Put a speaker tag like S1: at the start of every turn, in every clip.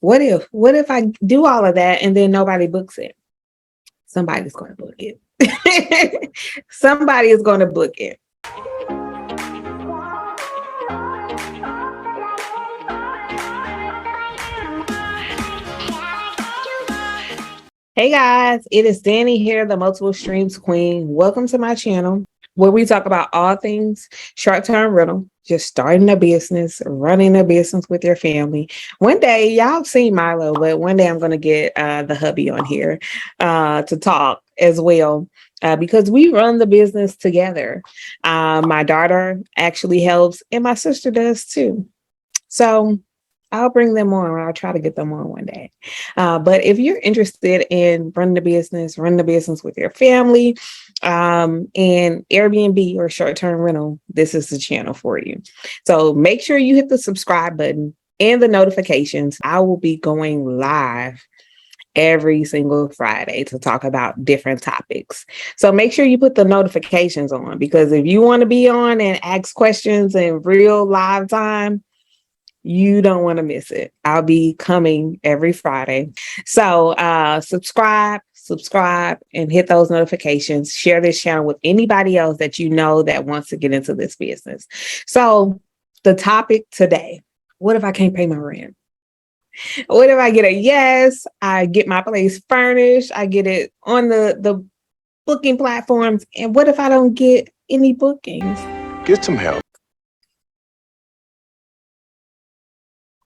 S1: What if I do all of that and then nobody books it? Somebody's going to book it. Somebody is going to book it. Hey guys, it is Danny here, the Multiple Streams Queen. Welcome to my channel where we talk about all things short-term rental, just starting a business, running a business with your family. One day, y'all have seen Milo, but one day I'm going to get the hubby on here to talk as well. Because we run the business together. My daughter actually helps and my sister does too. So I'll bring them on. I'll try to get them on one day. But if you're interested in running the business with your family, and Airbnb or short-term rental, this is the channel for you. So make sure you hit the subscribe button and the notifications. I will be going live every single Friday to talk about different topics. So make sure you put the notifications on, because if you want to be on and ask questions in real live time, you don't want to miss it. I'll be coming every Friday. So subscribe, and hit those notifications. Share this channel with anybody else that you know that wants to get into this business. So the topic today, what if I can't pay my rent? What if I get a yes? I get my place furnished. I get it on the booking platforms. And what if I don't get any bookings?
S2: Get some help.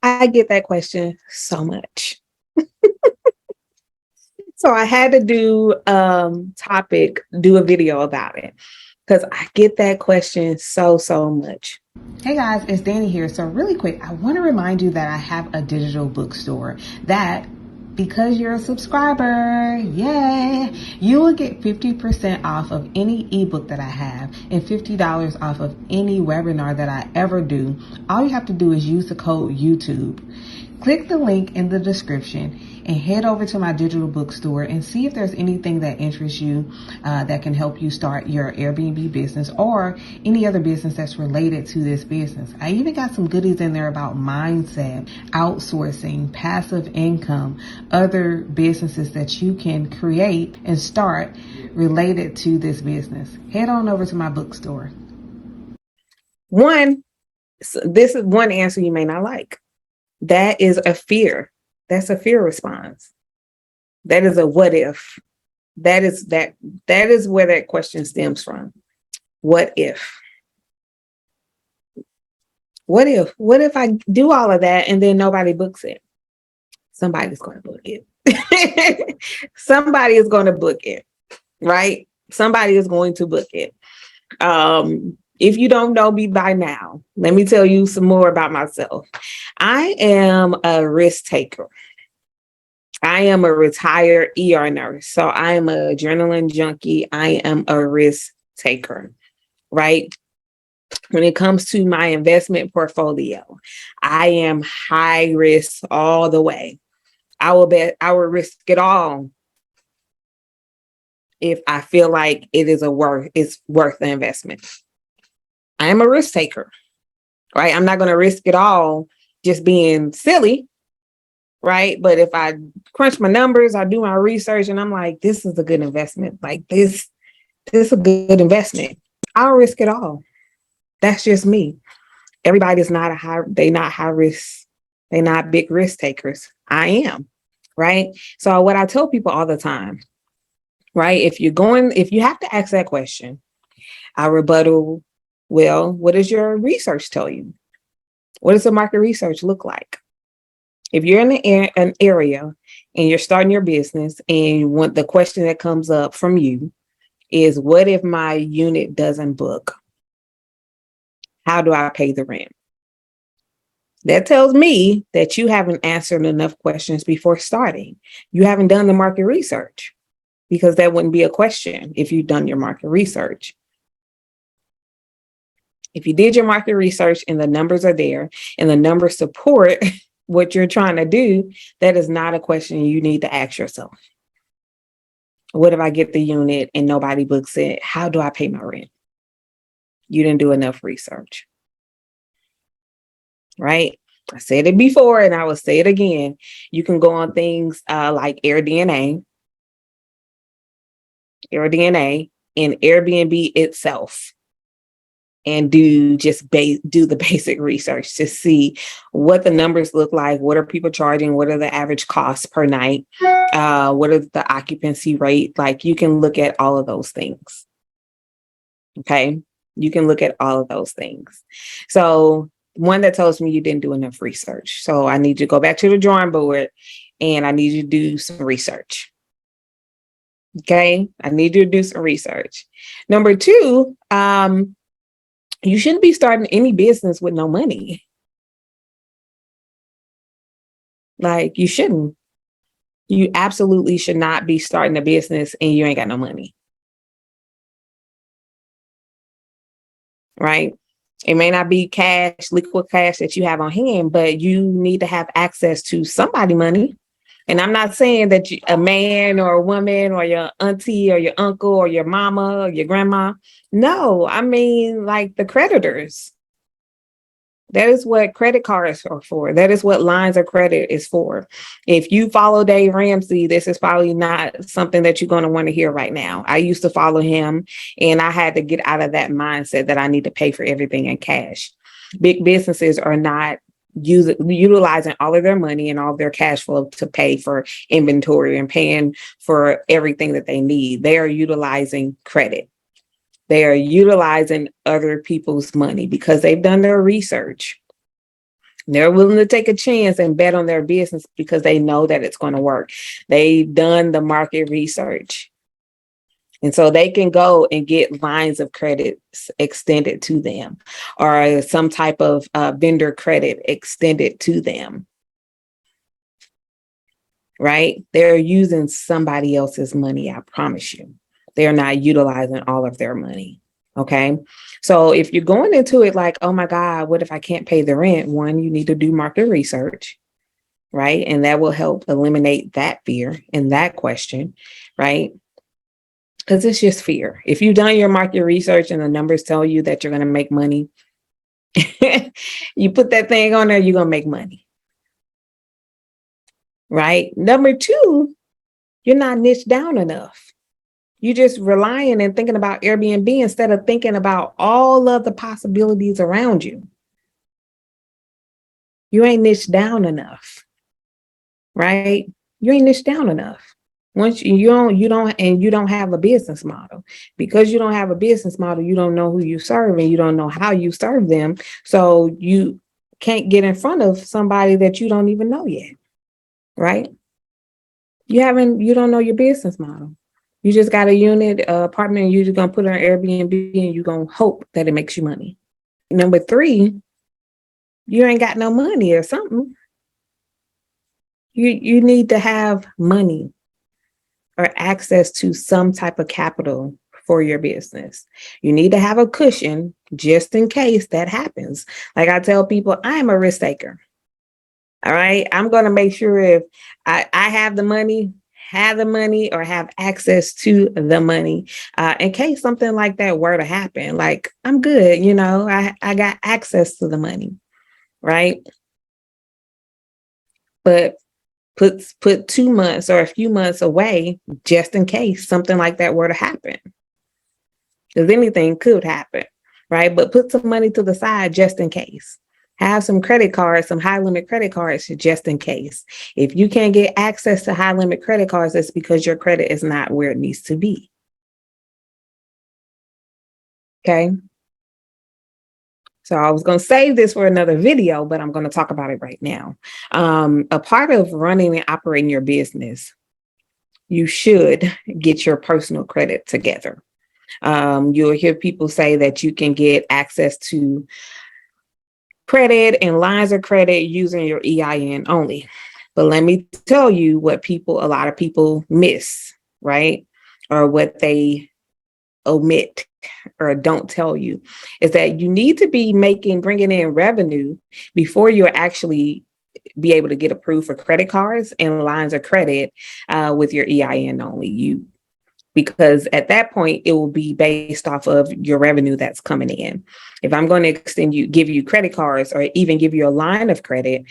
S1: I get that question so much. So I had to do a video about it because I get that question so much. Hey guys, it's Danny here. So really quick, I want to remind you that I have a digital bookstore that, because you're a subscriber, yay, you will get 50% off of any ebook that I have and $50 off of any webinar that I ever do. All you have to do is use the code YouTube. Click the link in the description and head over to my digital bookstore and see if there's anything that interests you that can help you start your Airbnb business or any other business that's related to this business. I even got some goodies in there about mindset, outsourcing, passive income, other businesses that you can create and start related to this business. Head on over to my bookstore. This is one answer you may not like. That is a fear. That's a fear response. That is a what if. That is where that question stems from. What if? What if I do all of that and then nobody books it? Somebody's going to book it. Somebody is going to book it, right? Somebody is going to book it. If you don't know me by now, let me tell you some more about myself. I am a risk taker. I am a retired ER nurse. So I am an adrenaline junkie. I am a risk taker, right? When it comes to my investment portfolio, I am high risk all the way. I will risk it all if I feel like it's worth the investment. I am a risk taker, right? I'm not going to risk it all just being silly, right? But if I crunch my numbers, I do my research, and I'm like, this is a good investment. Like this is a good investment. I'll risk it all. That's just me. Everybody's not not high risk. They're not big risk takers. I am, right? So what I tell people all the time, right? If you have to ask that question, I rebuttal, well, what does your research tell you? What does the market research look like? If you're in an area and you're starting your business and the question that comes up from you is, what if my unit doesn't book? How do I pay the rent? That tells me that you haven't answered enough questions before starting. You haven't done the market research, because that wouldn't be a question if you've done your market research. If you did your market research and the numbers are there and the numbers support what you're trying to do, that is not a question you need to ask yourself. What if I get the unit and nobody books it? How do I pay my rent? You didn't do enough research, right? I said it before and I will say it again. You can go on things like AirDNA, and Airbnb itself, and do the basic research to see what the numbers look like, what are people charging, what are the average costs per night, what is the occupancy rate. Like, you can look at all of those things. Okay, you can look at all of those things. So one that tells me you didn't do enough research, so I need you to go back to the drawing board and I need you to do some research. Okay, I need you to do some research. Number two, you shouldn't be starting any business with no money. Like, you shouldn't. You absolutely should not be starting a business and you ain't got no money. Right? It may not be cash, liquid cash that you have on hand, but you need to have access to somebody money. And I'm not saying that a man or a woman or your auntie or your uncle or your mama or your grandma. No, I mean like the creditors. That is what credit cards are for. That is what lines of credit is for. If you follow Dave Ramsey, this is probably not something that you're going to want to hear right now. I used to follow him and I had to get out of that mindset that I need to pay for everything in cash. Big businesses are not utilizing all of their money and all of their cash flow to pay for inventory and paying for everything that they need. They are utilizing credit. They are utilizing other people's money because they've done their research. They're willing to take a chance and bet on their business because they know that it's going to work. They've done the market research. And so they can go and get lines of credit extended to them, or some type of vendor credit extended to them. Right? They're using somebody else's money, I promise you. They're not utilizing all of their money. Okay. So if you're going into it like, oh my God, what if I can't pay the rent? One, you need to do market research, right? And that will help eliminate that fear and that question, right? Because it's just fear. If you've done your market research and the numbers tell you that you're going to make money, you put that thing on there, you're going to make money. Right? Number two, you're not niche down enough. You're just relying and thinking about Airbnb instead of thinking about all of the possibilities around you. You ain't niche down enough, right? You ain't niche down enough. Once you don't have a business model. Because you don't have a business model, you don't know who you serve and you don't know how you serve them. So you can't get in front of somebody that you don't even know yet, right? You don't know your business model. You just got a unit, apartment, and you're just going to put it on Airbnb and you're going to hope that it makes you money. Number three, you ain't got no money or something. You need to have money or access to some type of capital for your business. You need to have a cushion just in case that happens. Like I tell people, I am a risk taker. All right. I'm going to make sure if I have the money, or have access to the money in case something like that were to happen. Like, I'm good. I got access to the money. Right. But put 2 months or a few months away just in case something like that were to happen. Because anything could happen. Right. But put some money to the side just in case. Have some credit cards, some high limit credit cards just in case. If you can't get access to high limit credit cards, it's because your credit is not where it needs to be. Okay. So I was going to save this for another video, but I'm going to talk about it right now. A part of running and operating your business, you should get your personal credit together. You'll hear people say that you can get access to credit and lines of credit using your EIN only. But let me tell you what a lot of people miss, right? Or what they omit or don't tell you is that you need to be bringing in revenue before you're actually be able to get approved for credit cards and lines of credit with your EIN only. because at that point, it will be based off of your revenue that's coming in. If I'm going to give you credit cards or even give you a line of credit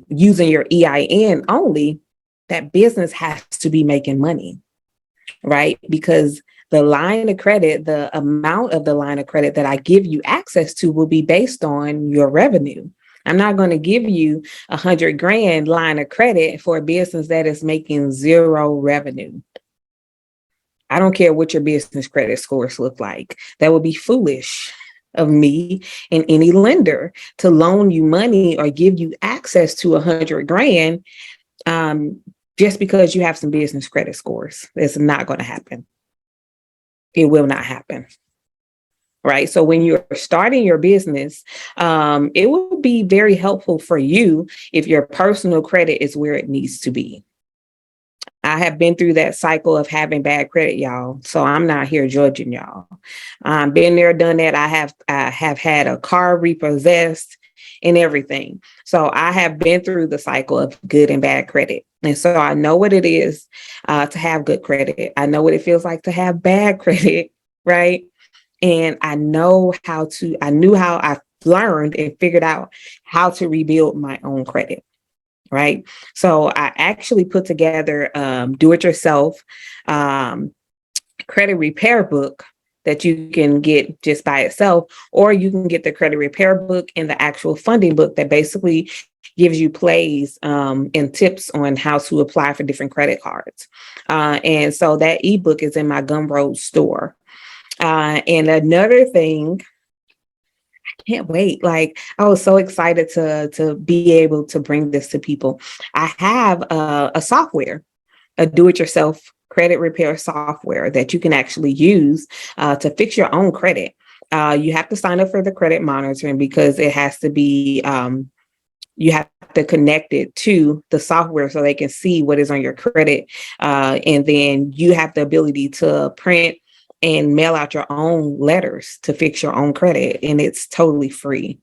S1: using your EIN only, that business has to be making money, right? Because the line of credit, the amount of the line of credit that I give you access to will be based on your revenue. I'm not going to give you $100,000 line of credit for a business that is making zero revenue. I don't care what your business credit scores look like. That would be foolish of me and any lender to loan you money or give you access to $100,000 just because you have some business credit scores. It's not going to happen. It will not happen. Right. So when you're starting your business, it will be very helpful for you if your personal credit is where it needs to be. I have been through that cycle of having bad credit, y'all. So I'm not here judging y'all. Been there, done that. I have had a car repossessed and everything. So I have been through the cycle of good and bad credit. And so I know what it is to have good credit. I know what it feels like to have bad credit, right? And I knew how I learned and figured out how to rebuild my own credit. Right. So I actually put together do-it-yourself credit repair book that you can get just by itself, or you can get the credit repair book and the actual funding book that basically gives you plays and tips on how to apply for different credit cards. And so that ebook is in my Gumroad store. And another thing, can't wait. Like, I was so excited to be able to bring this to people. I have a software, a do-it-yourself credit repair software that you can actually use to fix your own credit. You have to sign up for the credit monitoring because it has to be, you have to connect it to the software so they can see what is on your credit. And then you have the ability to print and mail out your own letters to fix your own credit. And it's totally free.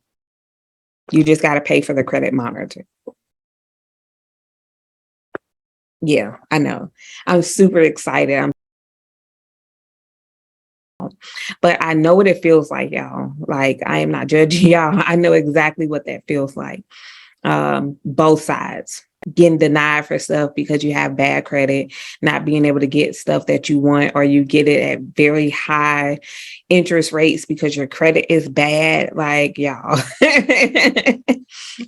S1: You just got to pay for the credit monitor. Yeah, I know. I'm super excited. But I know what it feels like, y'all. Like, I am not judging y'all. I know exactly what that feels like. Both sides. Getting denied for stuff because you have bad credit, not being able to get stuff that you want, or you get it at very high interest rates because your credit is bad. Like, y'all,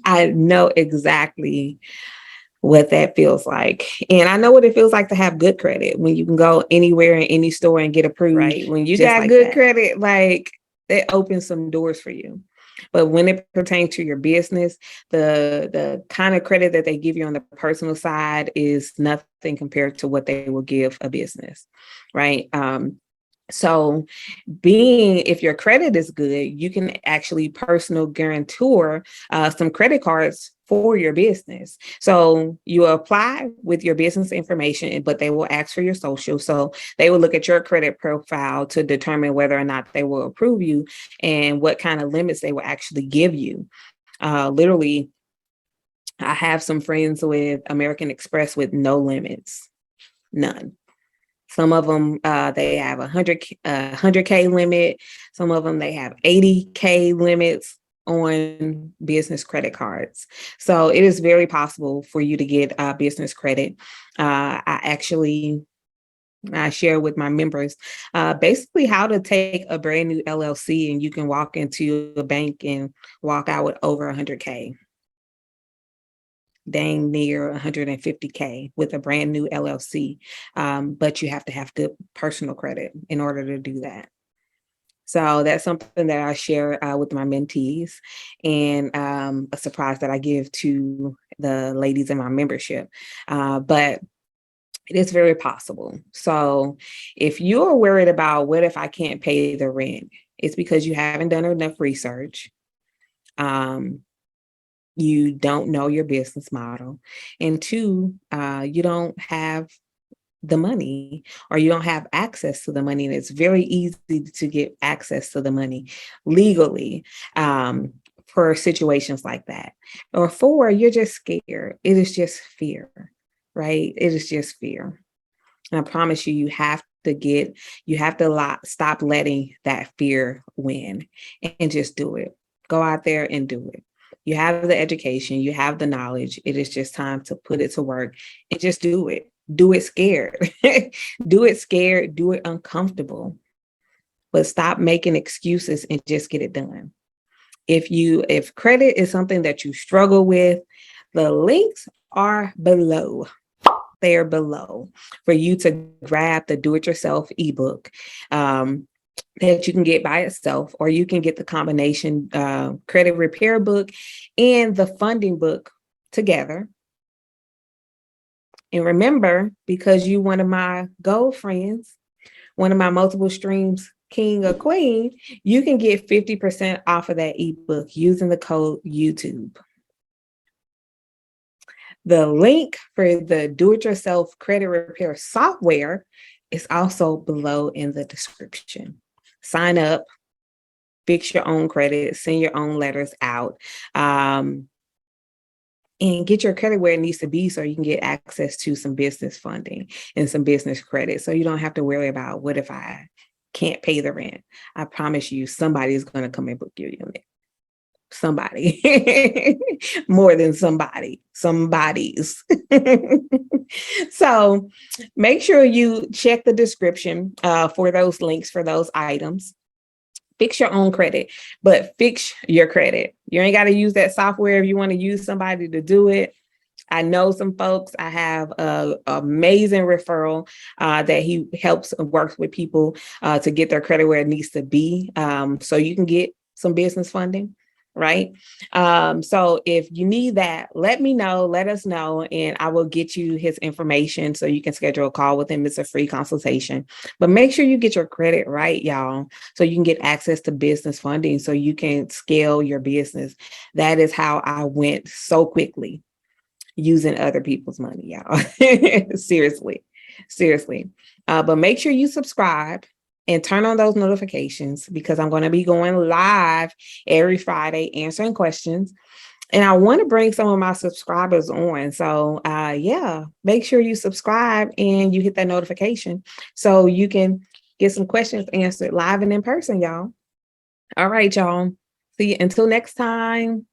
S1: I know exactly what that feels like. And I know what it feels like to have good credit when you can go anywhere in any store and get approved. Right. When you got like good credit, like, it opens some doors for you. But when it pertains to your business, the kind of credit that they give you on the personal side is nothing compared to what they will give a business, right? So if your credit is good, you can actually personal guarantor some credit cards for your business. So you apply with your business information, but they will ask for your social. So they will look at your credit profile to determine whether or not they will approve you and what kind of limits they will actually give you. Literally, I have some friends with American Express with no limits, none. Some of them, they have 100K limit. Some of them, they have 80K limits on business credit cards. So it is very possible for you to get business credit. I share with my members basically how to take a brand new LLC and you can walk into a bank and walk out with over 100K. Dang near 150K with a brand new LLC. But you have to have good personal credit in order to do that. So that's something that I share with my mentees, and a surprise that I give to the ladies in my membership. But it is very possible. So if you're worried about what if I can't pay the rent, it's because you haven't done enough research. You don't know your business model. And two, you don't have the money, or you don't have access to the money. And it's very easy to get access to the money legally for situations like that. Or four, you're just scared. It is just fear, right? It is just fear. And I promise you, you have stop letting that fear win and just do it. Go out there and do it. You have the education, you have the knowledge. It is just time to put it to work and just do it. Do it scared. Do it scared, do it uncomfortable. But stop making excuses and just get it done. If credit is something that you struggle with, the links are below. They are below for you to grab the do-it-yourself ebook that you can get by itself, or you can get the combination credit repair book and the funding book together. And remember, because you one of my gold friends, one of my multiple streams king or queen, you can get 50% off of that ebook using the code YouTube. The link for the do-it-yourself credit repair software is also below in the description. Sign up, fix your own credit, send your own letters out, and get your credit where it needs to be so you can get access to some business funding and some business credit. So you don't have to worry about, what if I can't pay the rent? I promise you, somebody is going to come and book your unit. Somebody, more than somebody, somebody's. So make sure you check the description for those links for those items. Fix your own credit, but fix your credit. You ain't got to use that software if you want to use somebody to do it. I know some folks. I have an amazing referral that he helps and works with people to get their credit where it needs to be, so you can get some business funding. Right. So if you need that, let me know, let us know, and I will get you his information so you can schedule a call with him. It's a free consultation, but make sure you get your credit right, y'all, so you can get access to business funding so you can scale your business. That is how I went so quickly, using other people's money, y'all. Seriously. But make sure you subscribe and turn on those notifications, because I'm going to be going live every Friday answering questions. And I want to bring some of my subscribers on. So make sure you subscribe and you hit that notification so you can get some questions answered live and in person, y'all. All right, y'all. See you until next time.